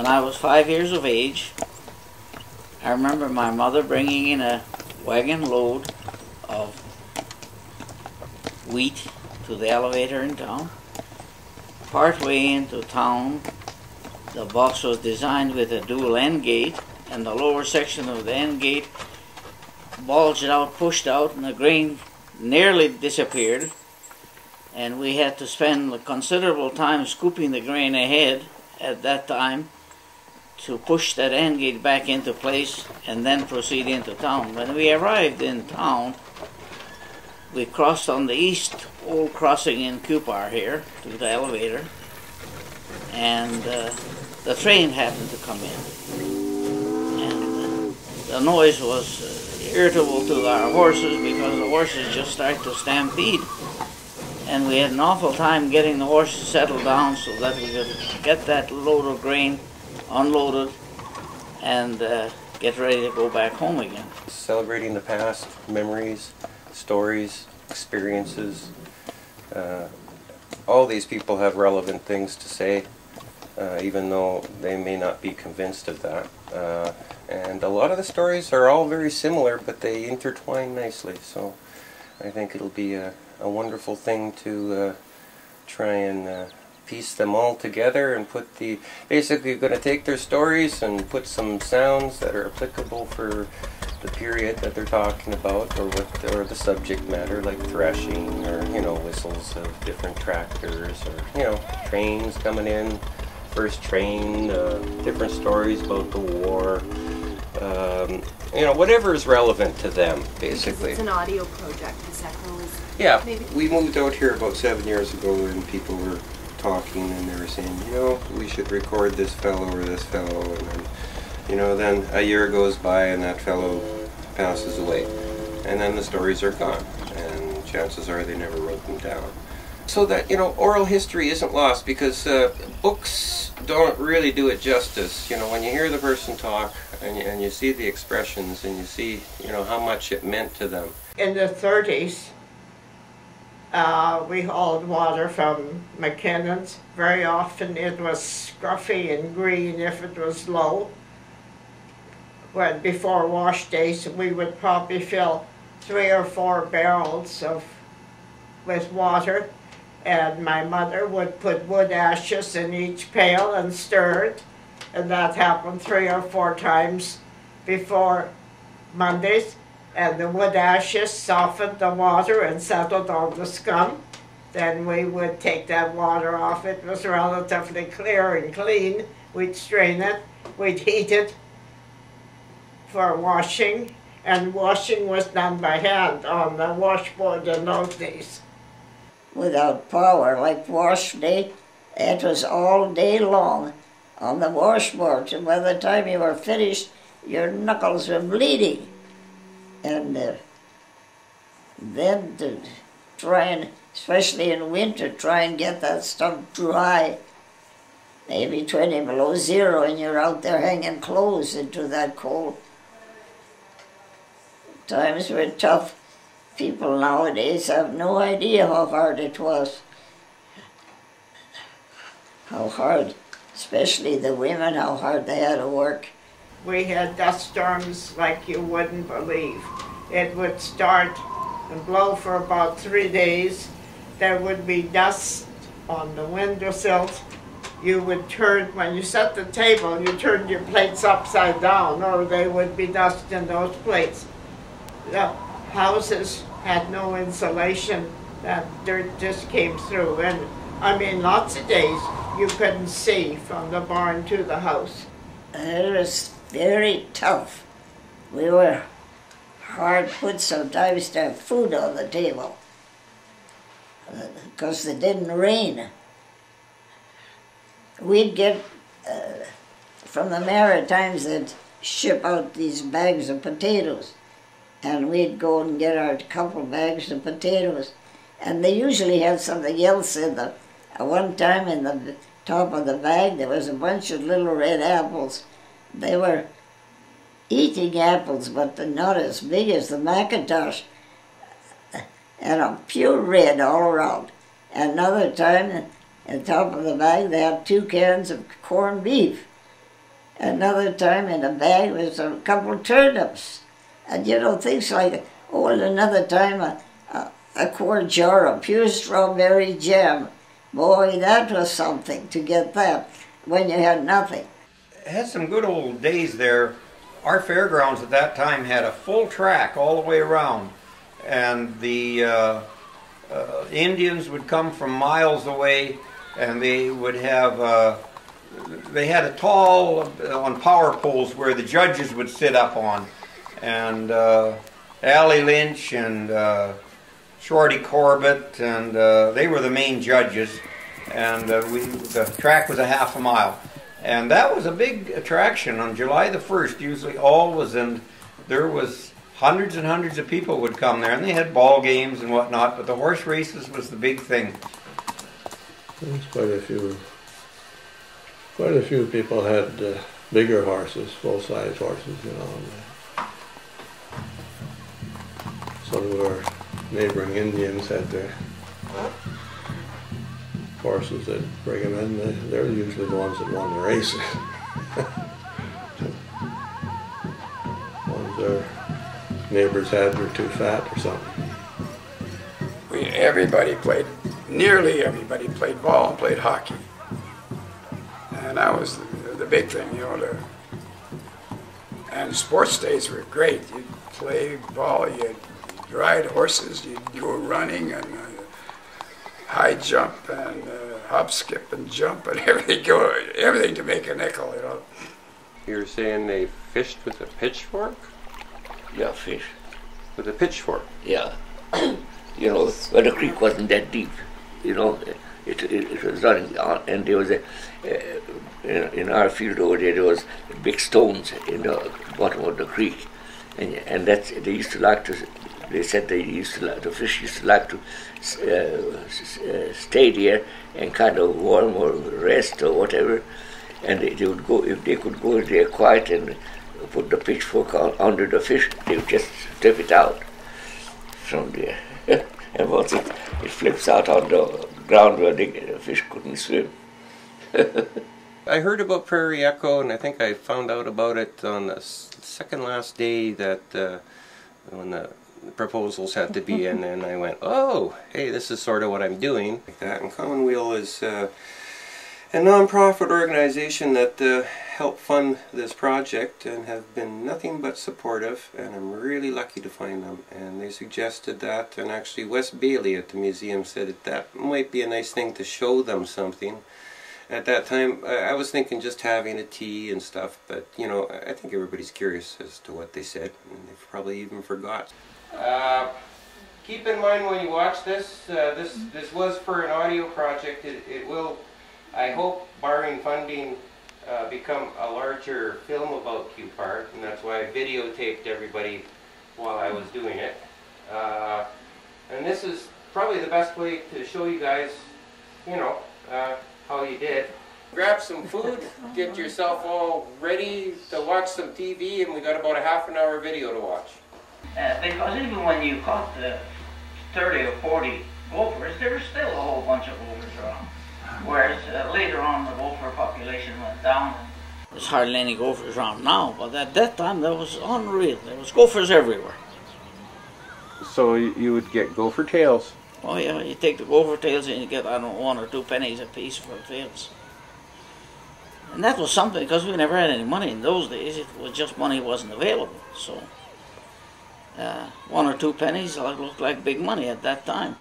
When I was 5 years of age, I remember my mother bringing in a wagon load of wheat to the elevator in town. Partway into town, the box was designed with a dual end gate, and the lower section of the end gate bulged out, pushed out, and the grain nearly disappeared. And we had to spend a considerable time scooping the grain ahead at that time to push that end gate back into place and then proceed into town. When we arrived in town, we crossed on the east old crossing in Cupar here to the elevator, and the train happened to come in. And the noise was irritable to our horses because the horses just started to stampede. And we had an awful time getting the horses settled down so that we could get that load of grain unloaded and get ready to go back home again. Celebrating the past, memories, stories, experiences. All these people have relevant things to say, even though they may not be convinced of that. And a lot of the stories are all very similar, but they intertwine nicely. So I think it'll be a wonderful thing to try and piece them all together and put the... Basically, you're going to take their stories and put some sounds that are applicable for the period that they're talking about, or the subject matter, like threshing, or whistles of different tractors, or trains coming in, first train, different stories about the war, whatever is relevant to them, basically. It's an audio project, is that correct? Yeah, maybe. We moved out here about 7 years ago, and people were talking, and they were saying, we should record this fellow or this fellow, and then, then a year goes by and that fellow passes away, and then the stories are gone, and chances are they never wrote them down. So that, oral history isn't lost, because books don't really do it justice. When you hear the person talk, and you see the expressions, and you see, how much it meant to them. In the 30s, we hauled water from McKinnon's. Very often it was scruffy and green if it was low. When before wash days, we would probably fill 3 or 4 barrels with water, and my mother would put wood ashes in each pail and stir it, and that happened 3 or 4 times before Mondays. And the wood ashes softened the water and settled on the scum. Then we would take that water off. It was relatively clear and clean. We'd strain it, we'd heat it for washing, and washing was done by hand on the washboard in those days. Without power, like wash day, it was all day long on the washboard, and by the time you were finished, your knuckles were bleeding. And then to try and, especially in winter, try and get that stuff dry, maybe 20 below zero, and you're out there hanging clothes into that cold. Times were tough. People nowadays have no idea how hard it was. How hard, especially the women, how hard they had to work. We had dust storms like you wouldn't believe. It would start and blow for about 3 days. There would be dust on the windowsills. You would turn, when you set the table, you turned your plates upside down, or there would be dust in those plates. The houses had no insulation. That dirt just came through. And I mean, lots of days you couldn't see from the barn to the house. It was very tough. We were hard put sometimes to have food on the table because it didn't rain. We'd get from the Maritimes, they'd ship out these bags of potatoes, and we'd go and get our couple bags of potatoes, and they usually had something else in them. At one time in the top of the bag there was a bunch of little red apples. They were eating apples, but they're not as big as the Macintosh, and a pure red all around. Another time, at the top of the bag, they had 2 cans of corned beef, Another time in a bag was a couple of turnips. And you know, things like, oh, and another time a quart jar of pure strawberry jam. Boy, that was something to get that when you had nothing. It had some good old days there. Our fairgrounds at that time had a full track all the way around. And the Indians would come from miles away, and they would have, they had a tall, on power poles where the judges would sit up on. And Allie Lynch and Shorty Corbett, and they were the main judges. And the track was a half a mile. And that was a big attraction on July the 1st, usually always, and there was hundreds and hundreds of people would come there, and they had ball games and whatnot, but the horse races was the big thing. There's quite a few people had bigger horses, full-size horses, you know. Some of our neighboring Indians had their horses that bring them in. They're usually the ones that won the races. Ones our neighbors had were too fat or something. Nearly everybody played ball and played hockey. And that was the big thing, you know. And sports days were great. You'd play ball, you'd ride horses, you'd go running and high jump and hop, skip and jump and everything to make a nickel, you know. You were saying they fished with a pitchfork? Yeah, fish. With a pitchfork? Yeah. You know, when the creek wasn't that deep, you know, it was running on, and there was in our field over there was big stones in the bottom of the creek, and that's, they used to like to, they said the fish used to like to stay there and kind of warm or rest or whatever, and they would go, if they could go there quiet and put the pitchfork under the fish, they would just step it out from there. And once it flips out on the ground where the fish couldn't swim. I heard about Prairie Echo, and I think I found out about it on the second last day that when the proposals had to be in, and I went, oh, hey, this is sort of what I'm doing. Like that. And Commonweal is a non-profit organization that helped fund this project and have been nothing but supportive, and I'm really lucky to find them. And they suggested that, and actually Wes Bailey at the museum said that might be a nice thing to show them something. At that time, I was thinking just having a tea and stuff, but you know, I think everybody's curious as to what they said, and they've probably even forgot. Keep in mind when you watch this, this was for an audio project. It will, I hope, barring funding, become a larger film about Q Park, and that's why I videotaped everybody while I was doing it. And this is probably the best way to show you guys, you know, how you did. Grab some food, get yourself all ready to watch some TV, and we got about a half-an-hour video to watch. Because even when you caught the 30 or 40 gophers, there was still a whole bunch of gophers around. Whereas later on the gopher population went down. There's hardly any gophers around now, but at that time that was unreal. There was gophers everywhere. So you would get gopher tails? Oh yeah, you take the gopher tails and you get, I don't know, 1 or 2 pennies a piece for tails. And that was something, because we never had any money in those days. It was just money wasn't available. So 1 or 2 pennies looked like big money at that time.